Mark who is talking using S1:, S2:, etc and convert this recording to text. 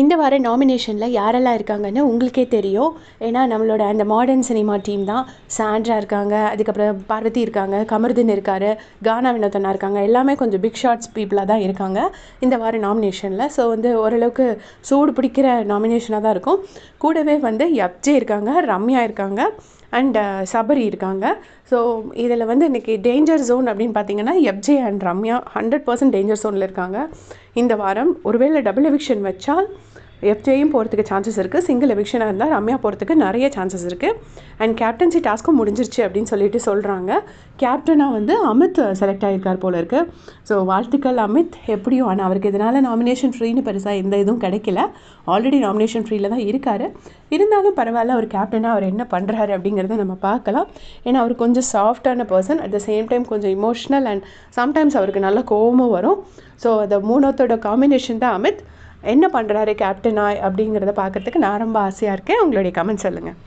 S1: இந்த வார நாமினேஷனில் யாரெல்லாம் இருக்காங்கன்னு உங்களுக்கே தெரியும். ஏன்னா நம்மளோட அந்த மாடர்ன் சினிமா டீம் தான். சாண்ட்ரா இருக்காங்க, அதுக்கப்புறம் பார்வதி இருக்காங்க, கமருதீன் இருக்கார், கானா வினோதனா இருக்காங்க. எல்லாமே கொஞ்சம் பிக் ஷாட்ஸ் பீப்புளாக தான் இருக்காங்க இந்த வார நாமினேஷனில். ஸோ வந்து ஓரளவுக்கு சூடு பிடிக்கிற நாமினேஷனாக தான் இருக்கும். கூடவே வந்து எஃப்ஜே இருக்காங்க, ரம்யா இருக்காங்க அண்ட் சபரி இருக்காங்க. ஸோ இதில் வந்து இன்றைக்கி டேஞ்சர் ஜோன் அப்படின்னு பார்த்தீங்கன்னா எஃப்ஜே அண்ட் ரம்யா 100% டேஞ்சர் ஜோனில் இருக்காங்க இந்த வாரம். ஒருவேளை டபுள் எவிக்ஷன் வச்சால் எஃப்ஜேயும் போகிறதுக்கு சான்சஸ் இருக்குது. சிங்கிள் எவிக்ஷனாக இருந்தால் ரம்யா போகிறதுக்கு நிறைய சான்சஸ் இருக்குது. அண்ட் கேப்டன்சி டாஸ்க்கும் முடிஞ்சிருச்சு அப்படின்னு சொல்லிட்டு சொல்கிறாங்க. கேப்டனாக வந்து அமித் செலக்ட் ஆகியிருக்கார் போல இருக்குது. ஸோ வாழ்த்துக்கள் அமித். எப்படியும் ஆனால் அவருக்கு இதனால் நாமினேஷன் ஃப்ரீன்னு பெருசாக எந்த இதுவும் கிடைக்கல. ஆல்ரெடி நாமினேஷன் ஃப்ரீயில் தான் இருக்கார். இருந்தாலும் பரவாயில்ல, அவர் கேப்டனாக அவர் என்ன பண்ணுறாரு அப்படிங்கிறத நம்ம பார்க்கலாம். ஏன்னா அவர் கொஞ்சம் சாஃப்டான person, at the same time கொஞ்சம் இமோஷ்னல் அண்ட் சம்டைம்ஸ் அவருக்கு நல்ல கோவமும் வரும். ஸோ அந்த மூணோத்தோட காம்பினேஷன் தான் அமித். என்ன பண்ணுறாரு கேப்டனாக அப்படிங்கிறத பார்க்குறதுக்கு நான் ரொம்ப ஆசையாக இருக்கேன். உங்களுடைய கமெண்ட் சொல்லுங்கள்.